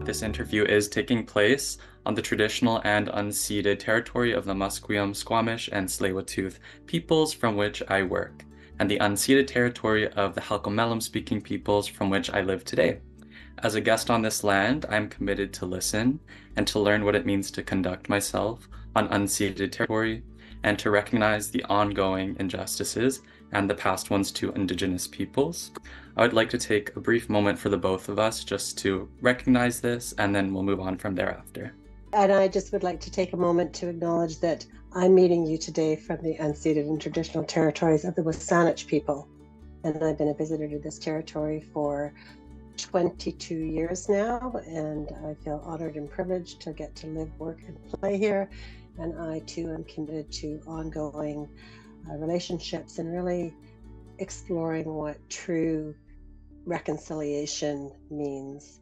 This interview is taking place on the traditional and unceded territory of the Musqueam, Squamish, and Tsleil-Waututh peoples from which I work, and the unceded territory of the Halkomelem-speaking peoples from which I live today. As a guest on this land, I'm committed to listen and to learn what it means to conduct myself on unceded territory and to recognize the ongoing injustices and the past ones to Indigenous peoples. I would like to take a brief moment for the both of us just to recognize this, and then we'll move on from thereafter. And I just would like to take a moment to acknowledge that I'm meeting you today from the unceded and traditional territories of the Wasanich people. And I've been a visitor to this territory for 22 years now, and I feel honored and privileged to get to live, work, and play here. And I too am committed to ongoing relationships and really exploring what true reconciliation means.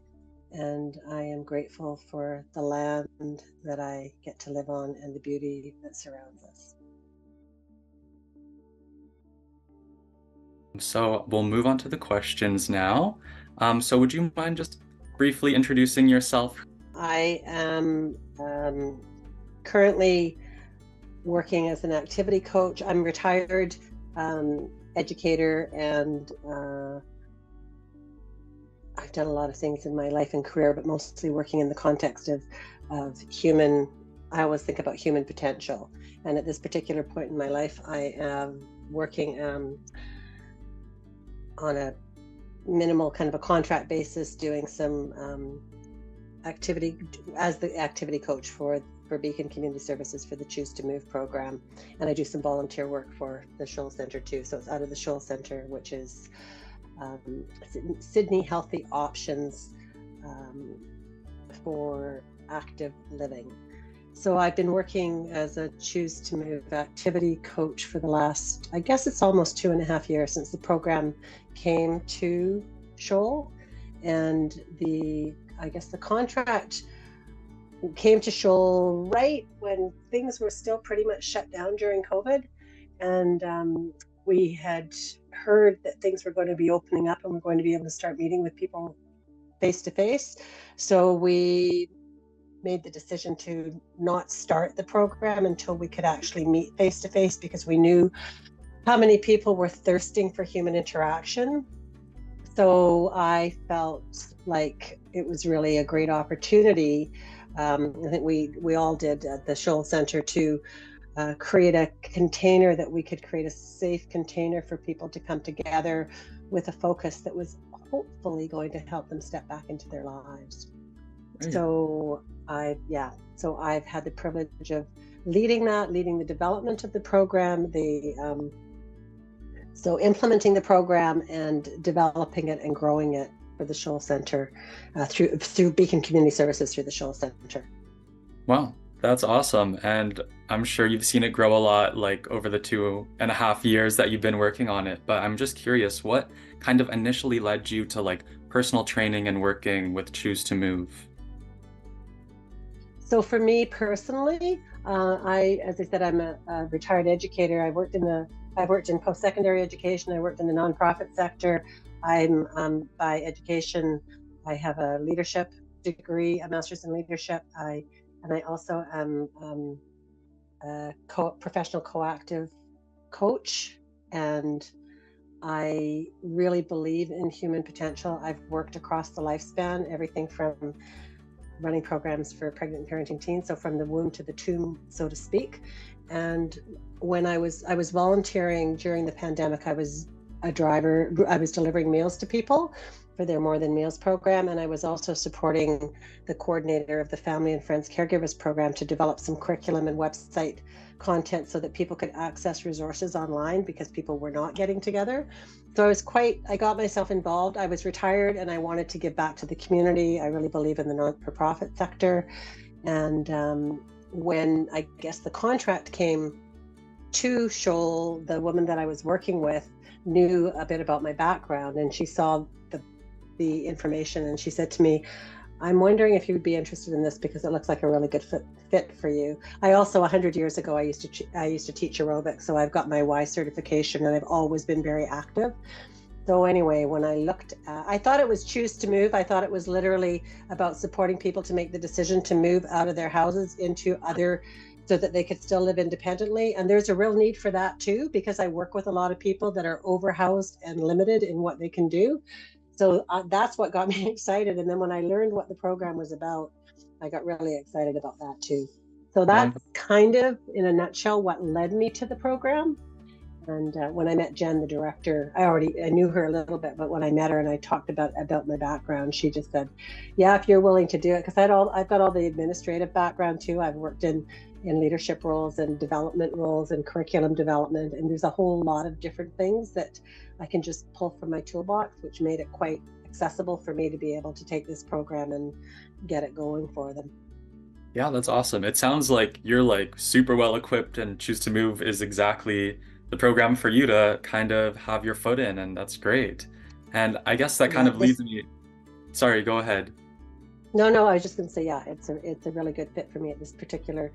And I am grateful for the land that I get to live on and the beauty that surrounds us. So we'll move on to the questions now. So would you mind just briefly introducing yourself? I am currently working as an activity coach. I'm retired educator, and I've done a lot of things in my life and career, but mostly working in the context of human, I always think about human potential. And at this particular point in my life, I am working on a minimal kind of a contract basis, doing some activity as the activity coach for Beacon Community Services for the Choose to Move program. And I do some volunteer work for the Shoal Centre too. So it's out of the Shoal Centre, which is Sydney Healthy Options for active living. So I've been working as a Choose to Move activity coach for the last, I guess it's almost 2.5 years since the program came to Shoal. And I guess the contract came to Shoal right when things were still pretty much shut down during COVID. And we had heard that things were going to be opening up and we're going to be able to start meeting with people face to face. So we made the decision to not start the program until we could actually meet face to face, because we knew how many people were thirsting for human interaction. So I felt like it was really a great opportunity. I think we all did at the Shoal Centre to create a container that we could create a safe container for people to come together with a focus that was hopefully going to help them step back into their lives. Right. So I've had the privilege of leading the development of the program, so implementing the program and developing it and growing it for the Shoal Centre through Beacon Community Services through the Shoal Centre. Wow, that's awesome. And I'm sure you've seen it grow a lot, like over the 2.5 years that you've been working on it. But I'm just curious, what kind of initially led you to like personal training and working with Choose to Move? So for me personally, as I said, I'm a retired educator. I worked in post-secondary education. I worked in the nonprofit sector. I'm by education, I have a leadership degree, a master's in leadership. I also am a professional coactive coach, and I really believe in human potential. I've worked across the lifespan, everything from running programs for pregnant and parenting teens, so from the womb to the tomb, so to speak. And when I was volunteering during the pandemic, I was a driver. I was delivering meals to people for their More Than Meals program, and I was also supporting the coordinator of the Family and Friends Caregivers program to develop some curriculum and website content so that people could access resources online because people were not getting together. So I got myself involved. I was retired and I wanted to give back to the community. I really believe in the non-for-profit sector. And when I guess the contract came to Shoal, the woman that I was working with knew a bit about my background, and she saw the information, and she said to me, I'm wondering if you would be interested in this because it looks like a really good fit for you. I also, 100 years ago, I used to teach aerobics, so I've got my Y certification, and I've always been very active. So anyway, when I looked, I thought it was choose to move. I thought it was literally about supporting people to make the decision to move out of their houses into other, so that they could still live independently. And there's a real need for that too, because I work with a lot of people that are overhoused and limited in what they can do. So that's what got me excited. And then when I learned what the program was about, I got really excited about that too. So that's kind of, in a nutshell, what led me to the program. And when I met Jen, the director, I knew her a little bit, but when I met her and I talked about my background, she just said, "Yeah, if you're willing to do it," because I've got all the administrative background too. I've worked in leadership roles and development roles and curriculum development, and there's a whole lot of different things that I can just pull from my toolbox, which made it quite accessible for me to be able to take this program and get it going for them. Yeah, that's awesome. It sounds like you're like super well equipped, and Choose to Move is exactly the program for you to kind of have your foot in, and that's great. And I guess that kind Yeah, of leads me, sorry, go ahead. no, I was just going to say, yeah, it's a really good fit for me at this particular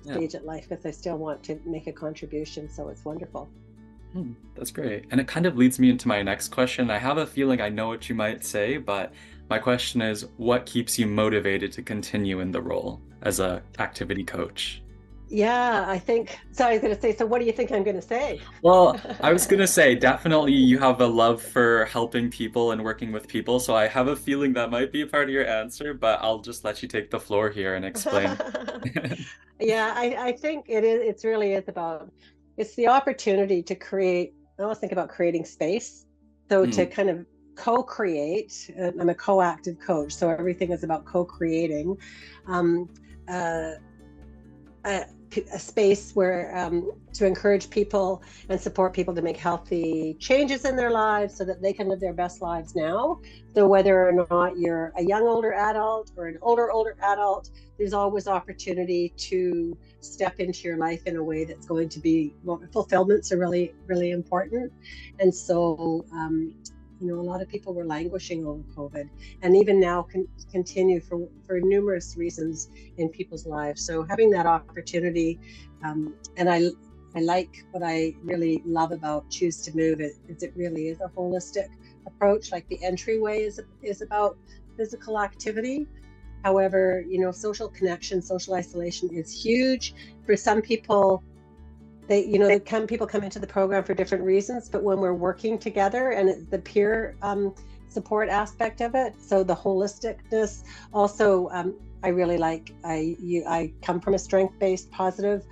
Yeah. stage at life because I still want to make a contribution. So it's wonderful. That's great. And it kind of leads me into my next question. I have a feeling I know what you might say, but my question is, what keeps you motivated to continue in the role as a activity coach? Yeah, I think so. I was going to say, so what do you think I'm going to say? Well, I was gonna say, definitely you have a love for helping people and working with people, so I have a feeling that might be a part of your answer, but I'll just let you take the floor here and explain. Yeah, I think it's really is about, it's the opportunity to create. I always think about creating space. So to Hmm. kind of co-create, I'm a co-active coach, so everything is about co-creating. Um, uh, a, a space where to encourage people and support people to make healthy changes in their lives so that they can live their best lives now. So whether or not you're a young older adult or an older adult, there's always opportunity to step into your life in a way that's going to be, well, fulfillments are really important. And so a lot of people were languishing over COVID, and even now continue for numerous reasons in people's lives. So having that opportunity, and I like what I really love about Choose to Move is it really is a holistic approach. Like the entryway is about physical activity. However, social connection, social isolation is huge for some people. People come into the program for different reasons, but when we're working together and the peer support aspect of it, so the holisticness. Also, I really like. I come from a strength-based, positive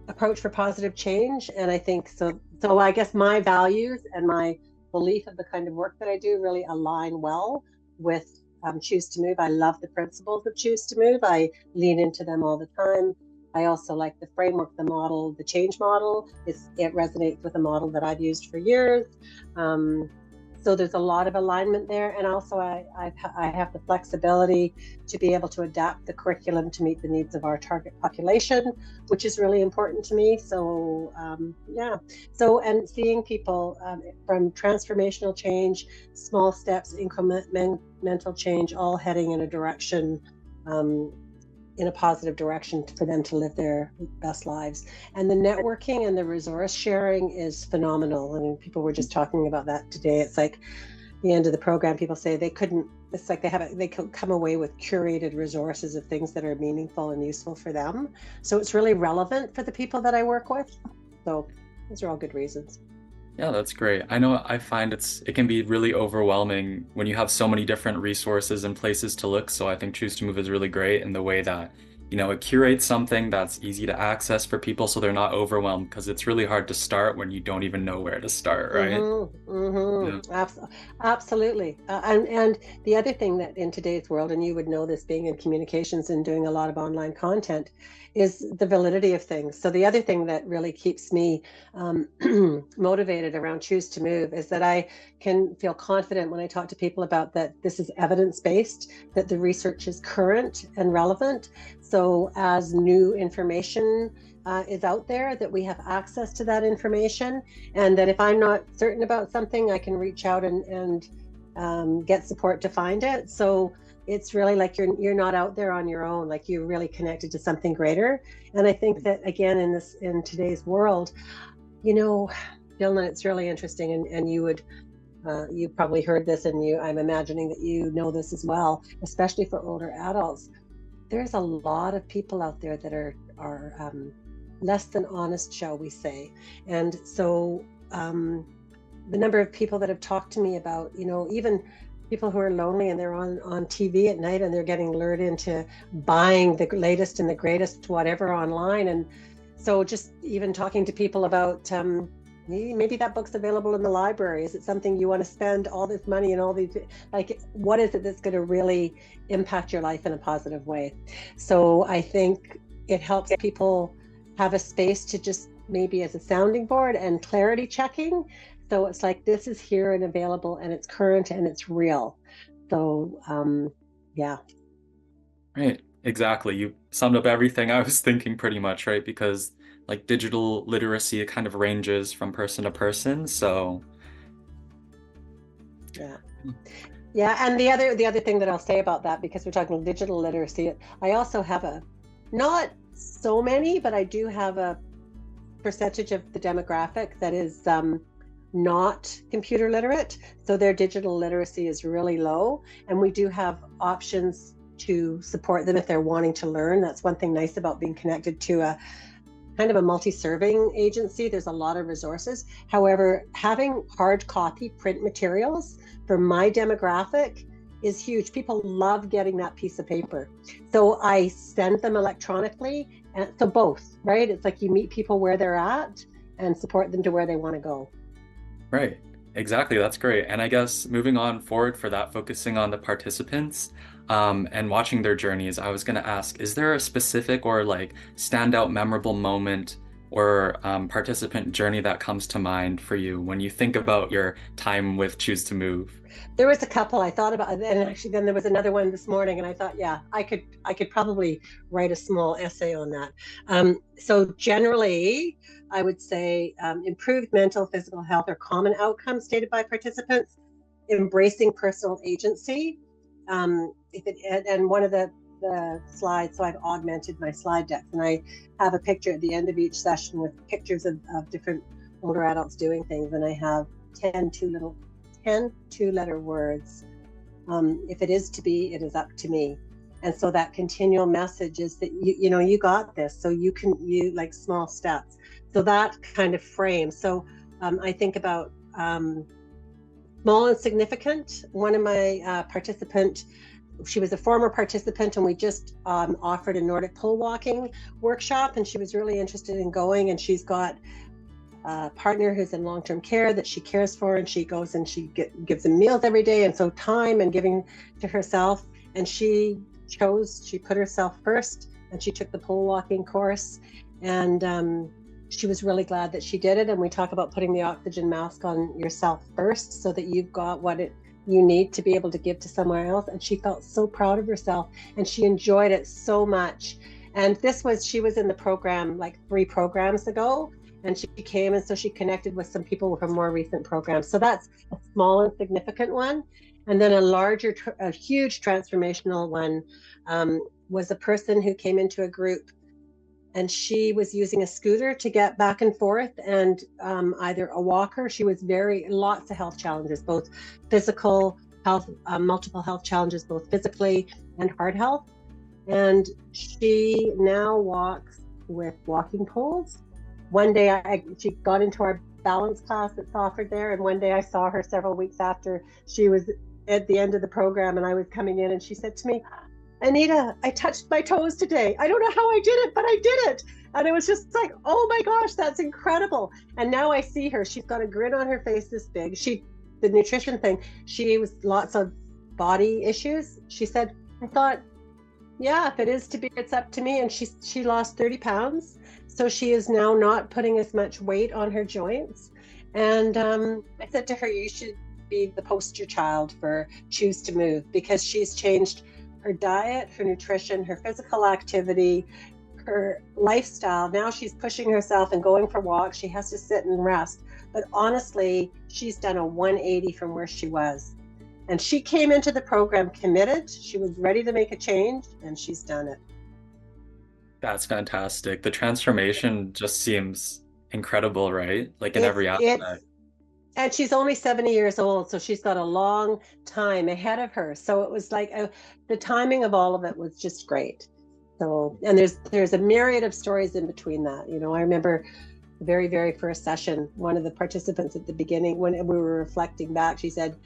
approach for positive change, and I think so. So I guess my values and my belief of the kind of work that I do really align well with Choose to Move. I love the principles of Choose to Move. I lean into them all the time. I also like the framework, the model, the change model. It resonates with a model that I've used for years. So there's a lot of alignment there. And also I have the flexibility to be able to adapt the curriculum to meet the needs of our target population, which is really important to me. So yeah. So, and seeing people from transformational change, small steps, incremental change, all heading in a direction, in a positive direction for them to live their best lives. And the networking and the resource sharing is phenomenal. I mean, people were just talking about that today. It's like the end of the program, people say it's like they could come away with curated resources of things that are meaningful and useful for them. So it's really relevant for the people that I work with. So those are all good reasons. Yeah, that's great. I know I find it can be really overwhelming when you have so many different resources and places to look. So I think Choose to Move is really great in the way that, it curates something that's easy to access for people so they're not overwhelmed because it's really hard to start when you don't even know where to start, right? Yeah. Absolutely. And the other thing that in today's world, and you would know this being in communications and doing a lot of online content, is the validity of things. So the other thing that really keeps me motivated around Choose to Move is that I can feel confident when I talk to people about that this is evidence-based, that the research is current and relevant. So as new information is out there, that we have access to that information, and that if I'm not certain about something, I can reach out and get support to find it. So it's really like you're not out there on your own, like you're really connected to something greater. And I think that again in today's world, you know, Dylan, it's really interesting, and you probably heard this, and I'm imagining that you know this as well, especially for older adults. There's a lot of people out there that are less than honest, shall we say. And so the number of people that have talked to me about, even people who are lonely and they're on TV at night and they're getting lured into buying the latest and the greatest whatever online. And so just even talking to people about maybe that book's available in the library. Is it something you want to spend all this money and all these, like, what is it that's going to really impact your life in a positive way? So I think it helps people have a space to just maybe as a sounding board and clarity checking. So it's like, this is here and available and it's current and it's real. So yeah. Right, exactly. You summed up everything I was thinking pretty much, right? Because like digital literacy, it kind of ranges from person to person. So yeah. Yeah, and the other thing that I'll say about that, because we're talking digital literacy, I also have not so many, but I do have a percentage of the demographic that is not computer literate. So their digital literacy is really low, and we do have options to support them if they're wanting to learn. That's one thing nice about being connected to a kind of a multi-serving agency. There's a lot of resources. However, having hard copy print materials for my demographic is huge. People love getting that piece of paper. So I send them electronically. And so both, right? It's like you meet people where they're at and support them to where they want to go. right, exactly. That's great. And I guess moving on forward for that, focusing on the participants, and watching their journeys, I was going to ask, is there a specific or like standout memorable moment or participant journey that comes to mind for you when you think about your time with Choose to Move? There was a couple I thought about, and actually then there was another one this morning, and I thought, yeah, I could probably write a small essay on that. So generally, I would say improved mental, physical health are common outcomes stated by participants. Embracing personal agency. And one of the slides, so I've augmented my slide decks, and I have a picture at the end of each session with pictures of different older adults doing things, and I have 10 two-letter words. If it is to be, it is up to me. And so that continual message is that you got this, so you like small steps. So that kind of frame. So I think about small and significant. One of my participant, she was a former participant, and we just offered a Nordic pole walking workshop, and she was really interested in going, and she's got a partner who's in long-term care that she cares for, and she goes and she gives them meals every day, and so time and giving to herself, and she put herself first, and she took the pole walking course, and she was really glad that she did it. And we talk about putting the oxygen mask on yourself first so that you've got what you need to be able to give to somewhere else. And she felt so proud of herself, and she enjoyed it so much. And she was in the program like 3 programs ago, and she came, and so she connected with some people from more recent programs. So that's a small and significant one. And then a huge transformational one was a person who came into a group, and she was using a scooter to get back and forth, and either a walker. She was lots of health challenges, both physical health, multiple health challenges, both physically and heart health. And she now walks with walking poles. One day she got into our balance class that's offered there, and one day I saw her several weeks after she was at the end of the program, and I was coming in, and she said to me, "Anita, I touched my toes today. I don't know how I did it, but I did it." And it was just like, oh my gosh, that's incredible. And now I see her, she's got a grin on her face this big. The nutrition thing, she was lots of body issues. She said, I thought, yeah, if it is to be, it's up to me. And she lost 30 pounds. So she is now not putting as much weight on her joints. And I said to her, you should be the poster child for Choose to Move, because she's changed her diet, her nutrition, her physical activity, her lifestyle. Now she's pushing herself and going for walks. She has to sit and rest. But honestly, she's done a 180 from where she was. And she came into the program committed. She was ready to make a change, and she's done it. That's fantastic. The transformation just seems incredible, right? Like in every It's aspect. and she's only 70 years old, so she's got a long time ahead of her. So it was like the timing of all of it was just great. So, and there's a myriad of stories in between that. You know, I remember the very, very first session, one of the participants at the beginning, when we were reflecting back, she said,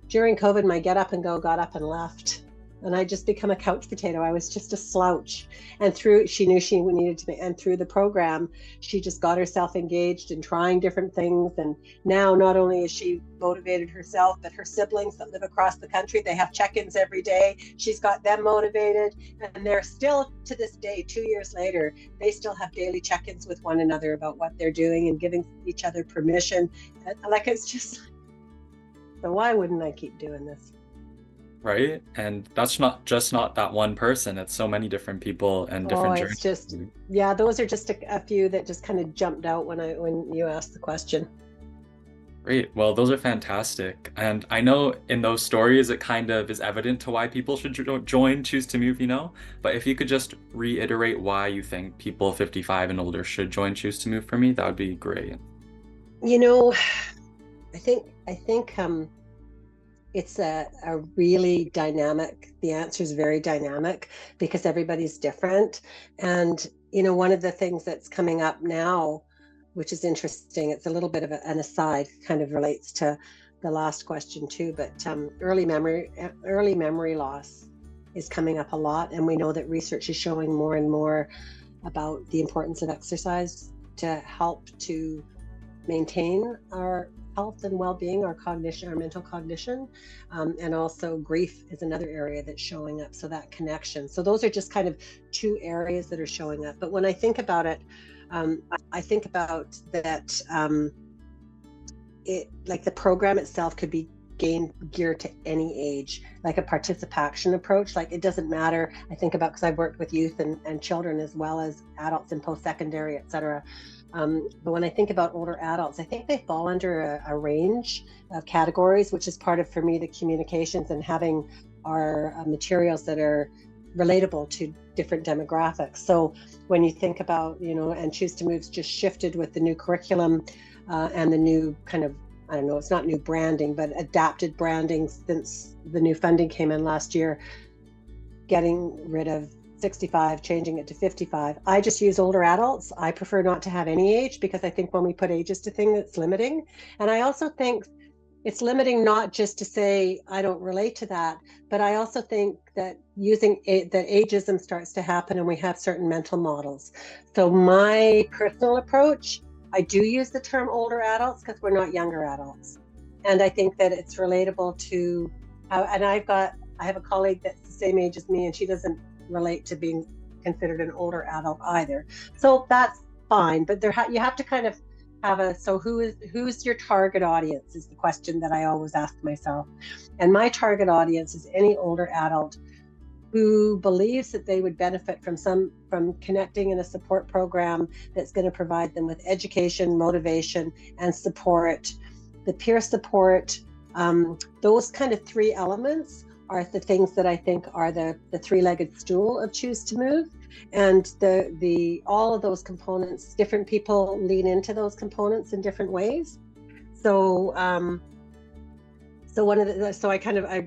during COVID, my get up and go got up and left. And I just become a couch potato. I was just a slouch. And she knew she needed to be, and through the program, she just got herself engaged in trying different things. And now not only is she motivated herself, but her siblings that live across the country, they have check-ins every day. She's got them motivated. And they're still, to this day, 2 years later, they still have daily check-ins with one another about what they're doing and giving each other permission. Like, it's just, so why wouldn't I keep doing this? Right? And that's not that one person. It's so many different people and Oh, different it's journeys. just, yeah, those are just a few that just kind of jumped out when you asked the question. Great. Well, those are fantastic. And I know in those stories, it kind of is evident to why people should join Choose to Move, you know? But if you could just reiterate why you think people 55 and older should join Choose to Move for me, that would be great. You know, I think it's a really dynamic, the answer is very dynamic because everybody's different. And, you know, one of the things that's coming up now, which is interesting, it's a little bit of an aside, kind of relates to the last question too, but early memory loss is coming up a lot. And we know that research is showing more and more about the importance of exercise to help to maintain our health and well-being, our cognition, our mental cognition, and also grief is another area that's showing up. So that connection. So those are just kind of two areas that are showing up. But when I think about it, I think about that it, like the program itself could be geared to any age, like a participation approach. Like it doesn't matter. I think about, because I've worked with youth and children as well as adults in post-secondary, et cetera. But when I think about older adults, I think they fall under a range of categories, which is part of, for me, the communications and having our materials that are relatable to different demographics. So when you think about, you know, and Choose to Move's just shifted with the new curriculum and the new kind of, I don't know, it's not new branding, but adapted branding since the new funding came in last year, getting rid of 65, changing it to 55. I just use older adults. I prefer not to have any age because I think when we put ages to things, it's limiting. And I also think it's limiting not just to say, I don't relate to that, but I also think that that ageism starts to happen and we have certain mental models. So my personal approach, I do use the term older adults because we're not younger adults. And I think that it's relatable to how, and I have a colleague that's the same age as me and she doesn't relate to being considered an older adult either. So that's fine, but you have to kind of have so who's your target audience is the question that I always ask myself. And my target audience is any older adult who believes that they would benefit from connecting in a support program that's going to provide them with education, motivation, and support. The peer support, those kind of three elements are the things that I think are the three-legged stool of Choose to Move. And the all of those components, different people lean into those components in different ways. So I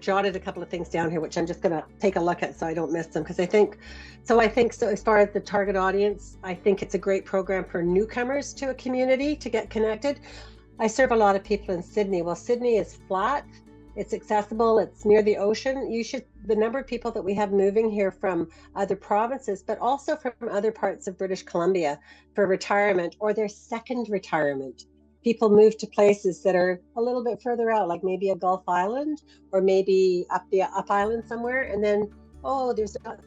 jotted a couple of things down here, which I'm just going to take a look at so I don't miss them, because I think so as far as the target audience, I think it's a great program for newcomers to a community to get connected. I serve a lot of people in Sydney. Well, Sydney is flat. It's accessible. It's near the ocean. The number of people that we have moving here from other provinces, but also from other parts of British Columbia for retirement or their second retirement. People move to places that are a little bit further out, like maybe a Gulf Island or maybe up island somewhere. And then, there's not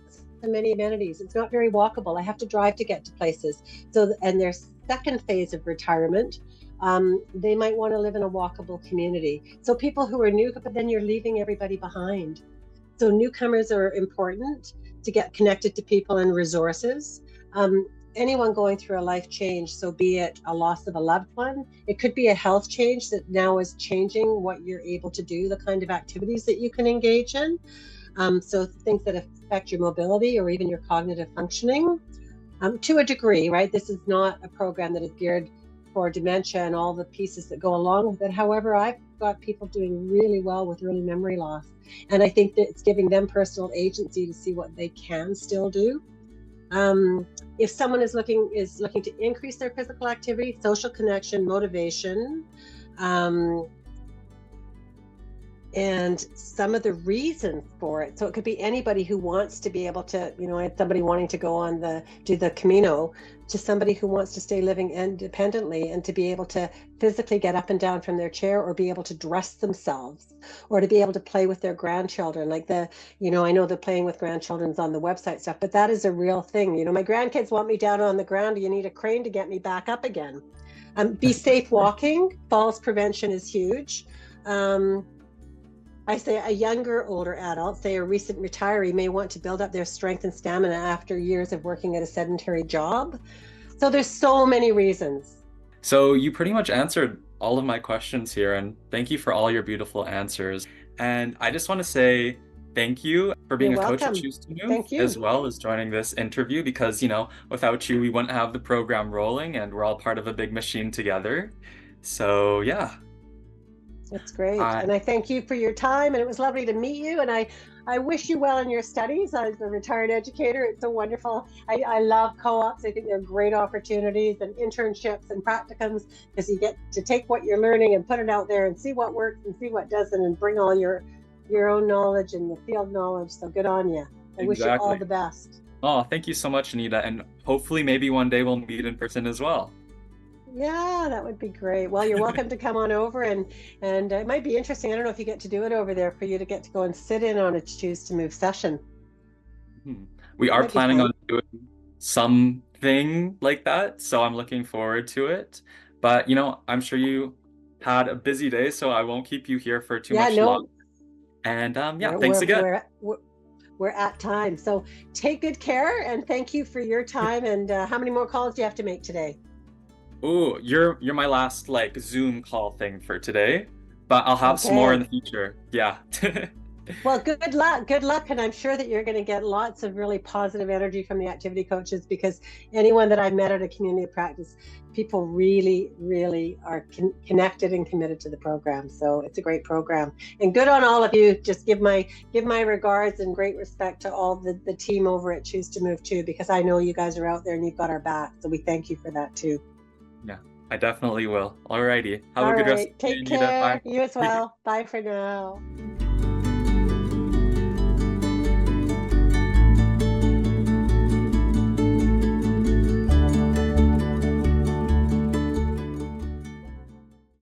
so many amenities. It's not very walkable. I have to drive to get to places. So, and their second phase of retirement, they might want to live in a walkable community. So people who are new, but then you're leaving everybody behind. So newcomers are important to get connected to people and resources. anyone going through a life change, so be it a loss of a loved one, it could be a health change that now is changing what you're able to do, the kind of activities that you can engage in. So things that affect your mobility or even your cognitive functioning, to a degree, right? This is not a program that is geared for dementia and all the pieces that go along with it. However, I've got people doing really well with early memory loss. And I think that it's giving them personal agency to see what they can still do. If someone is looking to increase their physical activity, social connection, motivation, and some of the reasons for it. So it could be anybody who wants to be able to, I had somebody wanting to go on do the Camino, to somebody who wants to stay living independently and to be able to physically get up and down from their chair, or be able to dress themselves, or to be able to play with their grandchildren. Like I know the playing with grandchildren's on the website stuff, but that is a real thing. My grandkids want me down on the ground. You need a crane to get me back up again. Be safe walking. Falls prevention is huge. I say a younger, older adult, say a recent retiree, may want to build up their strength and stamina after years of working at a sedentary job. So there's so many reasons. So you pretty much answered all of my questions here, and thank you for all your beautiful answers. And I just want to say thank you for being You're a coach at welcome. Choose to Move, Thank you. as well as joining this interview, because, without you, we wouldn't have the program rolling, and we're all part of a big machine together. So yeah. That's great. I And I thank you for your time. And it was lovely to meet you. And I wish you well in your studies. As a retired educator, it's so wonderful. I love co-ops. I think they're great opportunities, and internships and practicums, because you get to take what you're learning and put it out there and see what works and see what doesn't, and bring all your own knowledge and the field knowledge. So good on you. I wish you all the best. Oh, thank you so much, Anita. And hopefully maybe one day we'll meet in person as well. Yeah, that would be great. Well, you're welcome to come on over, and it might be interesting. I don't know if you get to do it over there, for you to get to go and sit in on a Choose to Move session. We are Might be planning fun. on doing something like that, so I'm looking forward to it. But, I'm sure you had a busy day, so I won't keep you here for too Yeah, much long. no, And yeah, thanks again. we're at time. So take good care, and thank you for your time. And how many more calls do you have to make today? Oh, you're my last Zoom call thing for today, but I'll have some more in the Okay. future. Yeah. Well, good luck. Good luck. And I'm sure that you're going to get lots of really positive energy from the activity coaches, because anyone that I've met at a community practice, people really, really are connected and committed to the program. So it's a great program, and good on all of you. Just give my regards and great respect to all the team over at Choose to Move too, because I know you guys are out there and you've got our back. So we thank you for that too. Yeah, I definitely will. Alrighty. Have All a good rest of right. the day, Take Anita. Bye. care. You as well. Bye for now.